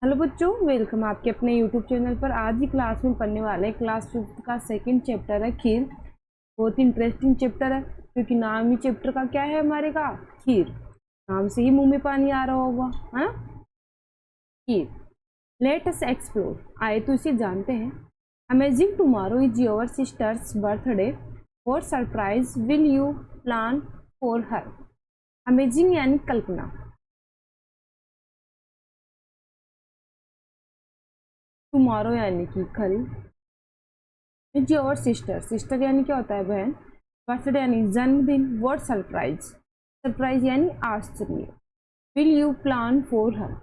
Hello बच्चों, welcome आपके अपने यूट्यूब चैनल पर। आज की क्लास में पढ़ने वाले हैं क्लास 5 का सेकंड चैप्टर है खीर। बहुत इंटरेस्टिंग चैप्टर है क्योंकि नाम ही चैप्टर का क्या है हमारे का, खीर। नाम से ही मुंह में पानी आ रहा होगा, है ना। खीर। लेट अस एक्सप्लोर, आए तो इसे जानते हैं। Amazing tomorrow is your sisters birthday, what surprise will you plan for her. Amazing यानी कल्पना, टुमारो यानी कि कल, इज योर सिस्टर, सिस्टर यानी क्या होता है, बहन। बर्थडे यानी जन्मदिन। वर्ड सरप्राइज, सरप्राइज यानी आश्चर्य। Will you plan for her,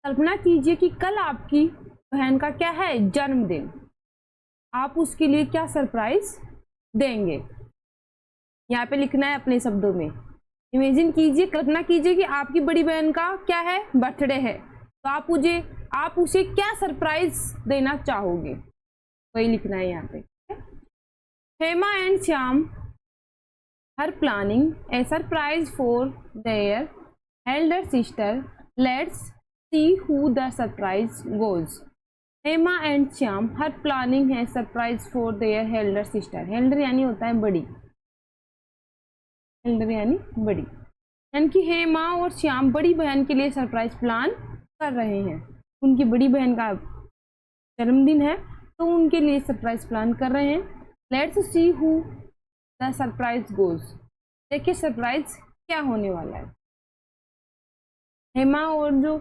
कल्पना कीजिए कि कल आपकी बहन का क्या है, जन्मदिन। आप उसके लिए क्या सरप्राइज देंगे, यहाँ पे लिखना है अपने शब्दों में। इमेजिन कीजिए, कल्पना कीजिए कि आपकी बड़ी बहन का क्या है, बर्थडे है, तो आप उसे क्या सरप्राइज देना चाहोगे, वही लिखना है यहाँ पे। Hema and Shyam are planning a surprise for their elder sister. Let's see who the surprise goes. Hema and Shyam her planning है surprise for their elder sister. Elder यानी होता है बड़ी, एल्डर यानी बड़ी, यानी कि हेमा और श्याम बड़ी बहन के लिए सरप्राइज प्लान कर रहे हैं। उनकी बड़ी बहन का जन्मदिन है तो उनके लिए सरप्राइज प्लान कर रहे हैं। Let's see who the surprise goes, देखिए सरप्राइज क्या होने वाला है। हेमा और जो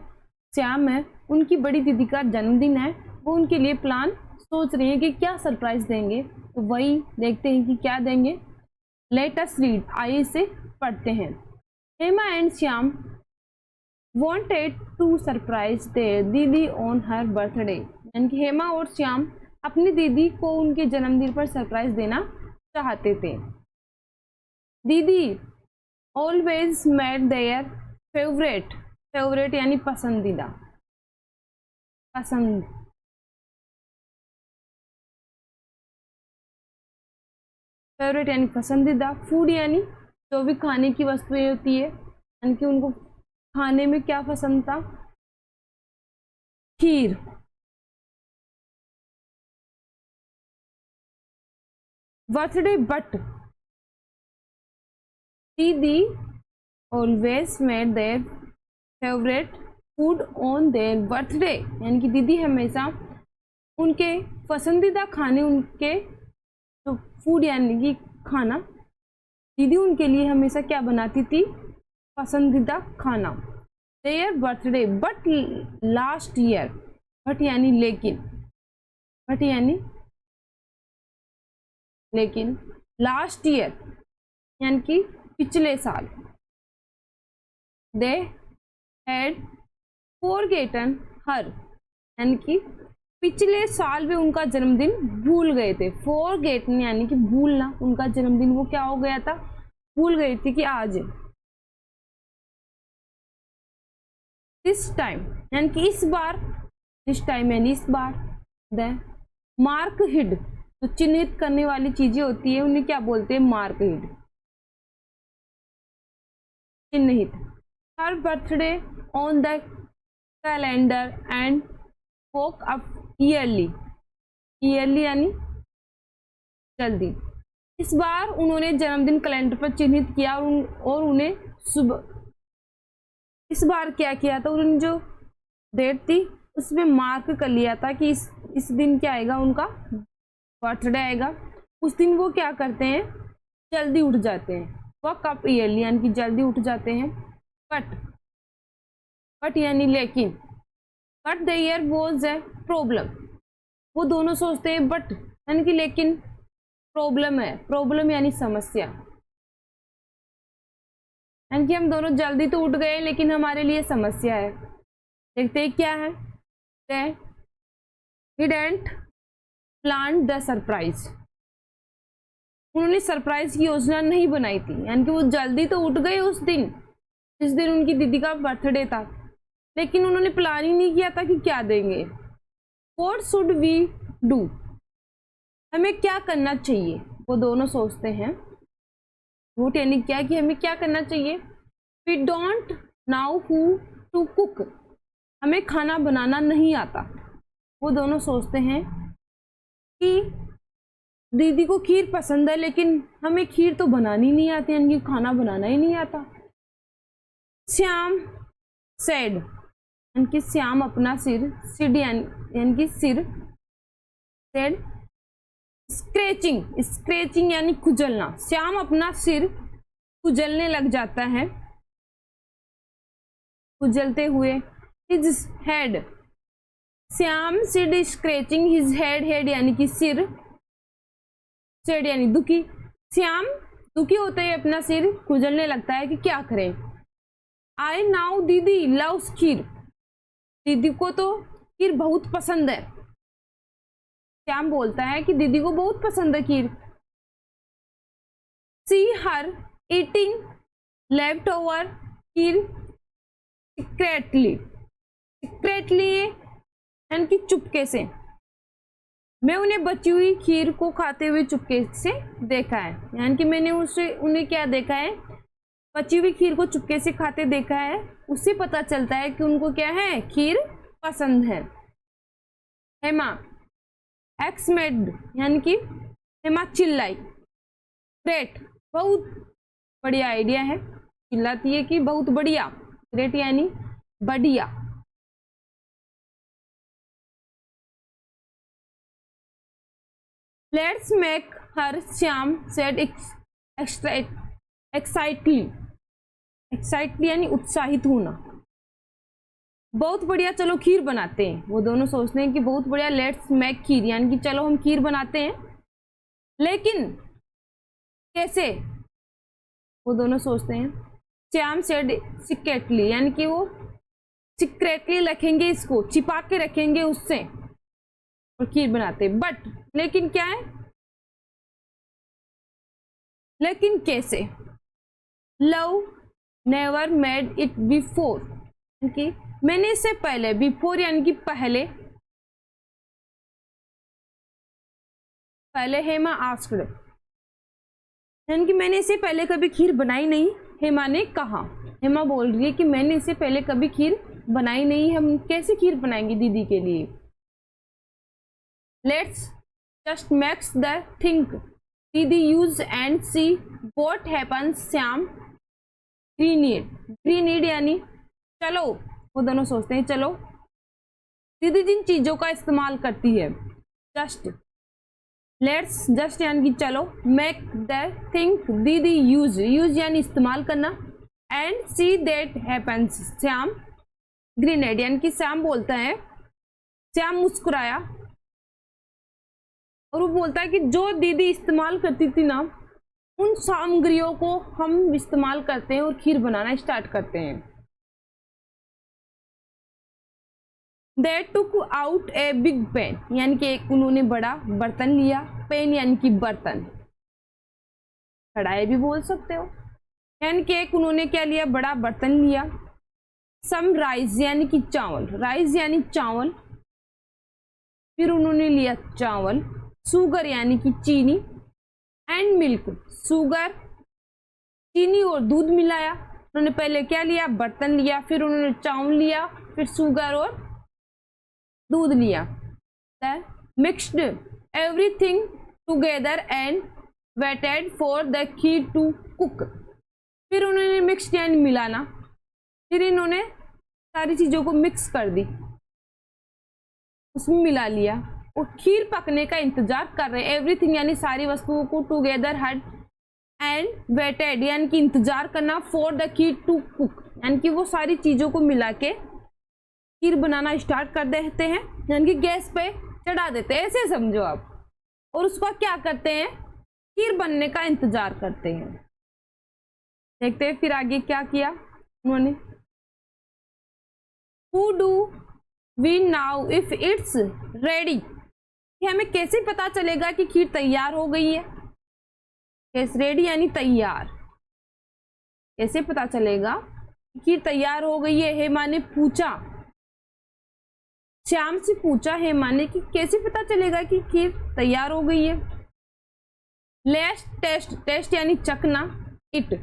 श्याम है, उनकी बड़ी दीदी का जन्मदिन है, वो उनके लिए प्लान सोच रही है कि क्या सरप्राइज देंगे, तो वही देखते हैं कि क्या देंगे। लेट अस रीड, आइए इसे पढ़ते हैं। Hema and Shyam wanted to surprise their didi on her birthday, यानी कि हेमा और श्याम अपनी दीदी को उनके जन्मदिन पर सरप्राइज देना चाहते थे। दीदी always made their favourite, favourite यानी पसंदीदा, पसंद, फेवरेट यानी पसंदीदा, फूड यानी जो भी खाने की वस्तुएं होती है, यानी कि उनको खाने में क्या पसंद था, खीर। बर्थडे बट, दीदी always made their favourite food on their birthday, यानी कि दीदी हमेशा उनके पसंदीदा खाने, उनके जो फूड यानी कि खाना, दीदी उनके लिए हमेशा क्या बनाती थी, पसंदीदा खाना। Their birthday but last year, but यानी लेकिन, बट यानी लेकिन, लास्ट ईयर यानी कि पिछले साल। दे हैड फॉरगेटन हर, यानी कि पिछले साल वे उनका जन्मदिन भूल गए थे। फॉरगेटन यानी कि भूलना, उनका जन्मदिन वो क्या हो गया था, भूल गए थे कि आज। दिस टाइम यानी कि इस बार, दिस टाइम यानी इस बार। द मार्क हिड, तो चिन्हित करने वाली चीजें होती है उन्हें क्या बोलते हैं, मार्क हिड, चिन्हित। Her birthday on the calendar and woke up early, early यानी जल्दी। इस बार उन्होंने जन्मदिन कैलेंडर पर चिन्हित किया और उन्हें सुबह, इस बार क्या किया था, उन्होंने जो डेट थी उसमें मार्क कर लिया था कि इस दिन क्या आएगा, उनका बर्थडे आएगा। उस दिन वो क्या करते हैं, जल्दी उठ जाते हैं। वॉक अप ईयरली यानी कि जल्दी उठ जाते हैं। बट यानी लेकिन, but the year was a problem, वो दोनों सोचते हैं बट यानी कि लेकिन प्रॉब्लम है, प्रॉब्लम यानी समस्या, यानी कि हम दोनों जल्दी तो उठ गए लेकिन हमारे लिए समस्या है। देखते हैं क्या है। He didn't plan the surprise, उन्होंने सरप्राइज की योजना नहीं बनाई थी, यानी कि वो जल्दी तो उठ गए उस दिन, जिस दिन उनकी दीदी का बर्थडे था, लेकिन उन्होंने प्लान ही नहीं किया था कि क्या देंगे। What should we do, हमें क्या करना चाहिए, वो दोनों सोचते हैं। वोट यानी क्या, कि हमें क्या करना चाहिए। We don't know who to cook, हमें खाना बनाना नहीं आता। वो दोनों सोचते हैं कि दीदी को खीर पसंद है लेकिन हमें खीर तो बनानी नहीं आती, यानी कि खाना बनाना ही नहीं आता। श्याम सेड, यानी कि श्याम अपना सिर, सिड यानी कि सिर, सेड स्क्रेचिंग, स्क्रेचिंग यानी खुजलना, श्याम अपना सिर खुजलने लग जाता है, खुजलते हुए। His head, Shyam said scratching his head, head यानी कि सिर, सेड यानी दुखी। श्याम दुखी होते ही अपना सिर खुजलने लगता है कि क्या करें। आई नाउ दीदी लव्स खीर, दीदी को तो खीर बहुत पसंद है। श्याम बोलता है कि दीदी को बहुत पसंद है खीर। सी हर ईटिंग लेफ्ट ओवर खीर सीक्रेटली, सीक्रेटली यानी कि चुपके से। मैं उन्हें बची हुई खीर को खाते हुए चुपके से देखा है, यानी कि मैंने उन्हें क्या देखा है, बची हुई खीर को चुपके से खाते देखा है। उससे पता चलता है कि उनको क्या है, खीर पसंद है। हेमा एक्समेड, यानी कि हेमा चिल्लाई। ग्रेट, बहुत बढ़िया आइडिया है, चिल्लाती है कि बहुत बढ़िया। ग्रेट यानी बढ़िया। Let's make her, Shyam said excitedly, excitedly यानी उत्साहित होना। बहुत बढ़िया, चलो खीर बनाते हैं। वो दोनों सोचते हैं कि बहुत बढ़िया, लेट्स मेक खीर, यानी कि चलो हम खीर बनाते हैं, लेकिन कैसे, वो दोनों सोचते हैं। श्याम सेड सीक्रेटली, यानी कि वो सीक्रेटली रखेंगे, इसको छिपा के रखेंगे उससे और खीर बनाते। बट लेकिन क्या है, लेकिन कैसे। Love never made it before, यानी कि मैंने इससे पहले, बिफोर यानी कि पहले, पहले हेमा आस्क्ड, यानी कि मैंने इससे पहले कभी खीर बनाई नहीं, हेमा ने कहा। हेमा बोल रही है कि मैंने इससे पहले कभी खीर बनाई नहीं, हम कैसे खीर बनाएंगे दीदी के लिए। Let's just makes the think दीदी use and see what happens. Shyam grinned, grinned यानी चलो, वो दोनों सोचते हैं चलो दीदी जिन चीजों का इस्तेमाल करती है। जस्ट, लेट्स जस्ट यानी कि चलो, मेक द थिंक दीदी यूज, यूज यानी इस्तेमाल करना, and see that happens. Shyam grinned, यानी कि श्याम बोलता है, श्याम मुस्कुराया और वो बोलता है कि जो दीदी इस्तेमाल करती थी ना, उन सामग्रियों को हम इस्तेमाल करते हैं और खीर बनाना स्टार्ट करते हैं। They took out a big pan, यानी कि एक उन्होंने बड़ा बर्तन लिया। पेन यानी कि बर्तन, कढ़ाई भी बोल सकते हो। यानी कि एक उन्होंने क्या लिया, बड़ा बर्तन लिया। सम राइस यानी कि चावल, राइस यानी चावल, फिर उन्होंने लिया चावल। शुगर यानी कि चीनी, एंड मिल्क, शुगर चीनी और दूध मिलाया। उन्होंने पहले क्या लिया, बर्तन लिया, फिर उन्होंने चावल लिया, फिर शुगर और दूध लिया। Mixed everything together and waited for the kheer to cook, फिर उन्होंने मिक्स्ड यानी मिलाना, फिर इन्होंने सारी चीजों को मिक्स कर दी, उसमें मिला लिया और खीर पकने का इंतजार कर रहे हैं। एवरीथिंग यानी सारी वस्तुओं को, टुगेदर हड एंड वेटेड यानी कि इंतजार करना, for the kheer to cook यानी कि वो सारी चीजों को मिला के खीर बनाना स्टार्ट कर देते हैं, यानी कि गैस पे चढ़ा देते हैं, ऐसे समझो आप। और उसका क्या करते हैं, खीर बनने का इंतजार करते हैं। देखते हैं फिर आगे क्या किया उन्होंने। Who do we now if it's ready, हमें कैसे पता चलेगा कि खीर तैयार हो गई है। कैस रेडी यानी तैयार, कैसे पता चलेगा कि खीर तैयार हो गई है। हेमा ने पूछा, श्याम से पूछा हेमा ने कि कैसे पता चलेगा कि खीर तैयार हो गई है। लेट्स टेस्ट, टेस्ट यानी चखना। इट,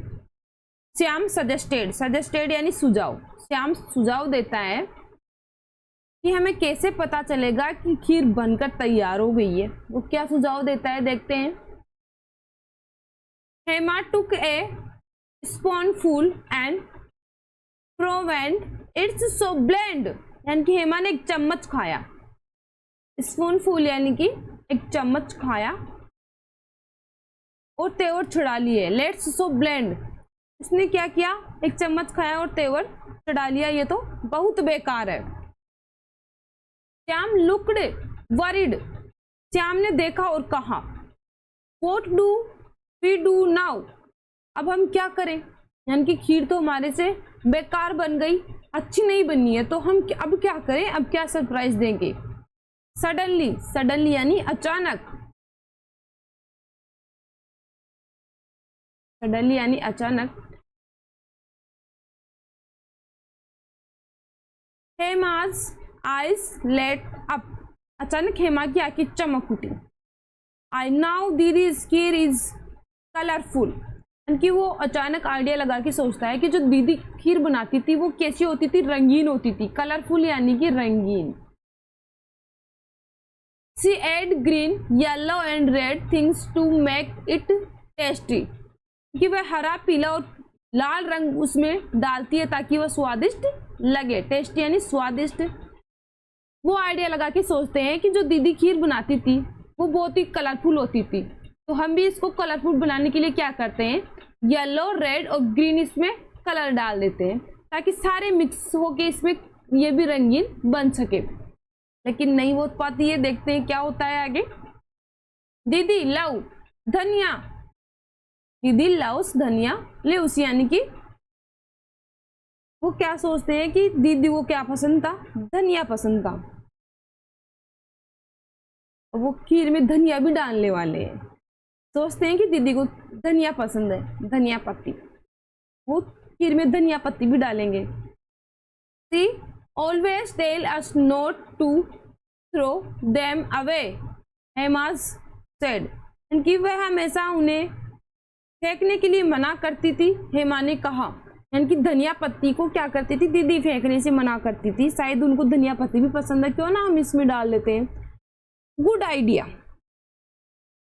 श्याम सजेस्टेड, सजेस्टेड यानी सुझाव, श्याम सुझाव देता है कि हमें कैसे पता चलेगा कि खीर बनकर तैयार हो गई है। वो क्या सुझाव देता है, देखते हैं। Hema took a spoonful and प्रोवेंट इट्स सो ब्लेंड, यानी कि हेमा ने एक चम्मच खाया। स्पूनफुल यानी कि एक चम्मच खाया और तेवर छुड़ा लिए। लेट्स सो ब्लेंड, उसने क्या किया, एक चम्मच खाया और तेवर चढ़ा लिया, ये तो बहुत बेकार है। श्याम लुक्ड वरीड, श्याम ने देखा और कहा what do we do now, अब हम क्या करें, यानी कि खीर तो हमारे से बेकार बन गई, अच्छी नहीं बनी है, तो हम अब क्या करें, अब क्या सरप्राइज देंगे। सडनली, सडनली यानी अचानक, सडनली यानी अचानक। हेमाज आइज लेट अप, अचानक हेमा की आंखें चमक उठी। आई नाउ दीदी खीर इज कलरफुल, कि वो अचानक आइडिया लगा के सोचता है कि जो दीदी खीर बनाती थी वो कैसी होती थी, रंगीन होती थी। कलरफुल यानी कि रंगीन। She add green yellow and red things to make it tasty, कि वह हरा पीला और लाल रंग उसमें डालती है ताकि वह स्वादिष्ट लगे। टेस्टी यानी स्वादिष्ट। वो आइडिया लगा के सोचते हैं कि जो दीदी खीर बनाती थी वो बहुत ही कलरफुल होती थी, तो हम भी इसको कलरफुल बनाने के लिए क्या करते हैं, येलो रेड और ग्रीन इसमें कलर डाल देते हैं ताकि सारे मिक्स होके इसमें ये भी रंगीन बन सके। लेकिन नहीं हो पाती है, देखते हैं क्या होता है आगे। दीदी लव धनिया, दीदी लव्स धनिया लिव्स, यानी कि वो क्या सोचते हैं कि दीदी को क्या पसंद था, धनिया पसंद था, वो खीर में धनिया भी डालने वाले हैं। सोचते हैं कि दीदी को धनिया पसंद है, धनिया पत्ती, वो खीर में धनिया पत्ती भी डालेंगे। She always tell us not to throw them away, Hema's said, कि वह हमेशा उन्हें फेंकने के लिए मना करती थी। हेमा ने कहा, यानी कि धनिया पत्ती को क्या करती थी, दीदी फेंकने से मना करती थी, शायद उनको धनिया पत्ती भी पसंद है, क्यों ना हम इसमें डाल लेते हैं। गुड आइडिया,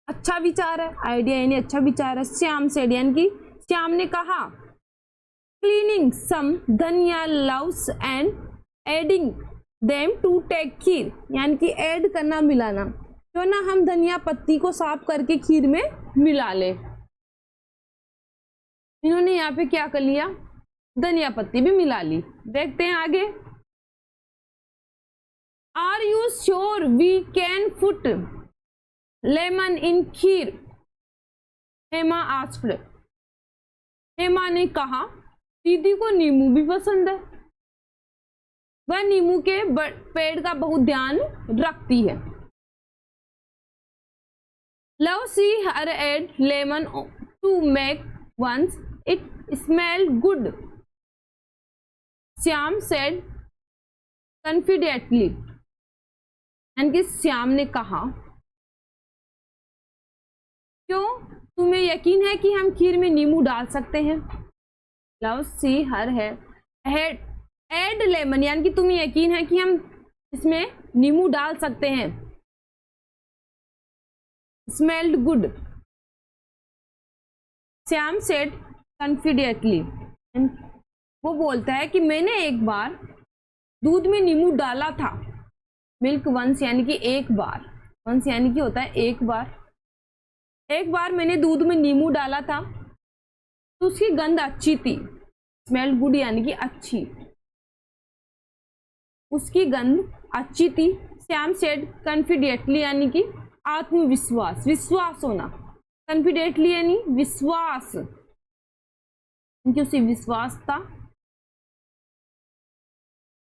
अच्छा विचार है, आइडिया यानी अच्छा विचार है। श्याम सेड, यानी कि श्याम ने कहा क्लीनिंग सम धनिया loves and adding them to take खीर, यानी कि ऐड करना, मिलाना, क्यों ना हम धनिया पत्ती को साफ करके खीर में मिला ले। इन्होंने यहाँ पे क्या कर लिया, धनिया पत्ती भी मिला ली। देखते हैं आगे। Are you sure we can put lemon in kheer, Hema asked, Hema ने कहा दीदी को नींबू भी पसंद है, वह नींबू के पेड़ का बहुत ध्यान रखती है। Love see her add lemon to make once it smell good, Shyam said confidently, यानी कि श्याम ने कहा क्यों, तुम्हें यकीन है कि हम खीर में नींबू डाल सकते हैं। लव सी हर है एड लेमन, यानी कि तुम्हें यकीन है कि हम इसमें नींबू डाल सकते हैं। Smelled good, Shyam said confidently, वो बोलता है कि मैंने एक बार दूध में नींबू डाला था। मिल्क वंस यानी कि एक बार, वंस यानी कि होता है एक बार, एक बार मैंने दूध में नींबू डाला था तो उसकी गंध अच्छी थी। स्मेल्ड गुड यानी कि अच्छी, उसकी गंध अच्छी थी। श्याम सेड कॉन्फिडेंटली, यानी कि आत्मविश्वास, विश्वास होना। कॉन्फिडेंटली यानी विश्वास, क्योंकि उसे विश्वास था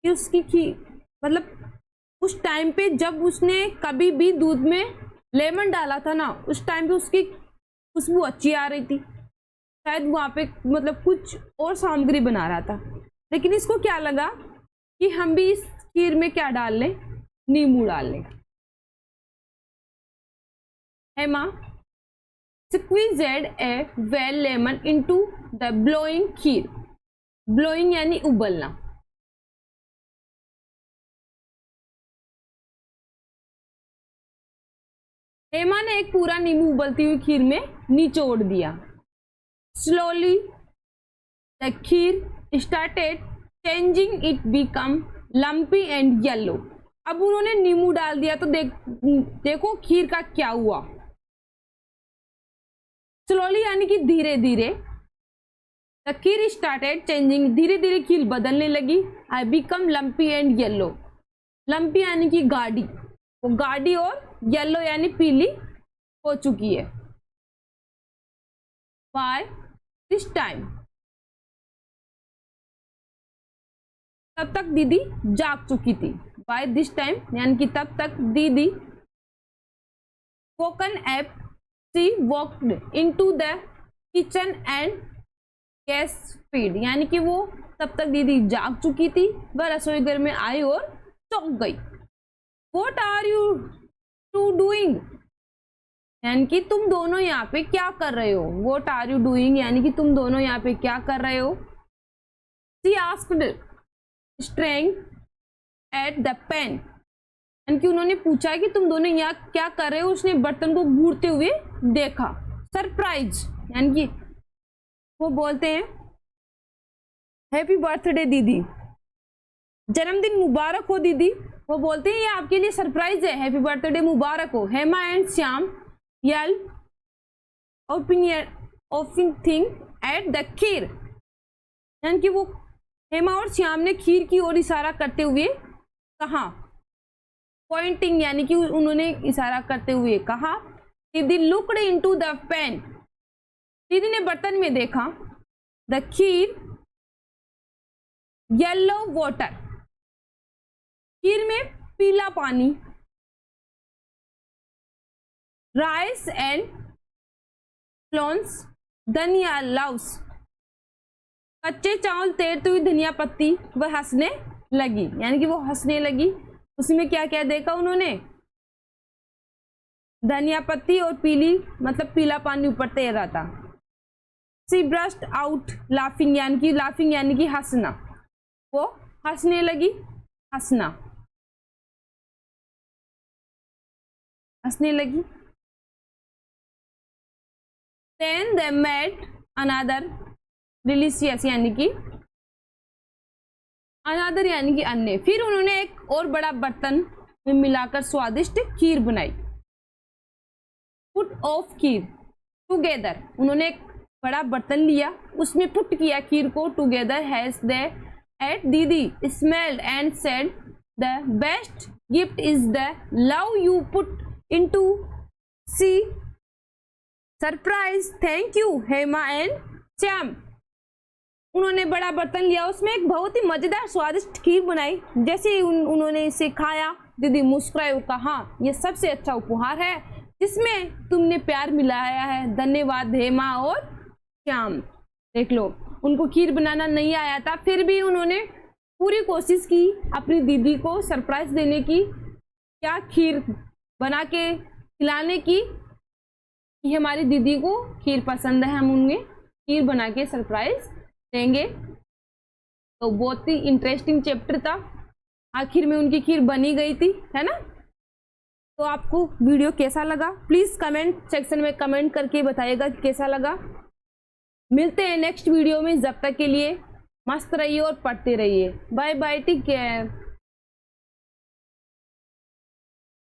कि उसकी खीर, मतलब उस टाइम पे जब उसने कभी भी दूध में लेमन डाला था ना, उस टाइम पे उसकी खुशबू अच्छी आ रही थी, शायद वहां पे मतलब कुछ और सामग्री बना रहा था। लेकिन इसको क्या लगा कि हम भी इस खीर में क्या डाल लें, नींबू डाल लें। Hema squeezed a well lemon into the blowing kheer, blowing यानी उबलना। हेमा ने एक पूरा नींबू उबलती हुई खीर में निचोड़ दिया। Slowly the kheer started changing, it become lumpy and yellow. अब उन्होंने नींबू डाल दिया तो देखो खीर का क्या हुआ। स्लोली यानी कि धीरे धीरे, द खीर स्टार्टेड चेंजिंग, धीरे धीरे खीर बदलने लगी। I become lumpy and yellow, lumpy यानी कि गाढ़ी, वो गाढ़ी, और येलो यानी पीली हो चुकी है। बाय दिस टाइम, तब तक दीदी जाग चुकी थी। बाय दिस टाइम यानी कि तब तक दीदी woken up, she walked into the kitchen and gas feed, यानी कि वो तब तक दीदी जाग चुकी थी, वह रसोई घर में आई और चौंक गई। What are you two doing? यानी कि तुम दोनों यहाँ पे क्या कर रहे हो। What are you doing यानी कि तुम दोनों यहाँ पे क्या कर रहे हो। She asked, staring at the pan, यानी कि उन्होंने पूछा कि तुम दोनों यहाँ क्या कर रहे हो। उसने बर्तन को घूरते हुए देखा। सरप्राइज यानी कि वो बोलते हैं हैप्पी बर्थडे दीदी, जन्मदिन मुबारक हो दीदी। वो बोलते हैं ये आपके लिए सरप्राइज है, हैप्पी बर्थडे मुबारक हो। Hema and Shyam yell open thing at the kheer, यानी कि वो हेमा और श्याम ने खीर की ओर इशारा करते हुए कहा। पॉइंटिंग यानी कि उन्होंने इशारा करते हुए कहा। दीदी लुक्ड इनटू द पैन, दीदी ने बर्तन में देखा। द खीर येलो वाटर, खीर में पीला पानी। राइस एंड फ्लॉन्स धनिया लव्स, कच्चे चावल तैरती हुई धनिया पत्ती। वह हंसने लगी, यानी कि वो हंसने लगी। उसमें क्या क्या देखा उन्होंने, धनिया पत्ती और पीली मतलब पीला पानी ऊपर तैर रहा था। सी ब्रस्ट आउट लाफिंग, यानी कि हंसना, वो हंसने लगी, हंसना, हंसने लगी। Then they made another delicious, यानी कि अनादर यानी कि अन्य। फिर उन्होंने एक और बड़ा बर्तन में मिलाकर स्वादिष्ट खीर बनाई। पुट ऑफ खीर टुगेदर, उन्होंने एक बड़ा बर्तन लिया, उसमें पुट किया खीर को। Together has they ate, didi smelled and said the best gift is the love you put into see surprise, thank you Hema and Shyam. उन्होंने बड़ा बर्तन लिया, उसमें एक बहुत ही मजेदार स्वादिष्ट खीर बनाई। जैसे ही उन्होंने इसे खाया, दीदी मुस्कुराए और कहा यह सबसे अच्छा उपहार है जिसमें तुमने प्यार मिलाया है, धन्यवाद हेमा और श्याम। देख लो, उनको खीर बनाना नहीं आया था, फिर भी उन्होंने पूरी कोशिश की अपनी दीदी को सरप्राइज देने की, क्या खीर बना के खिलाने की, कि हमारी दीदी को खीर पसंद है, हम उन्हें खीर बना के सरप्राइज देंगे। तो बहुत ही इंटरेस्टिंग चैप्टर था। आखिर में उनकी खीर बनी गई थी, है ना। तो आपको वीडियो कैसा लगा प्लीज कमेंट सेक्शन में कमेंट करके बताइएगा कि कैसा लगा। मिलते हैं नेक्स्ट वीडियो में, जब तक के लिए मस्त रहिए और पढ़ते रहिए। Bye bye, take care.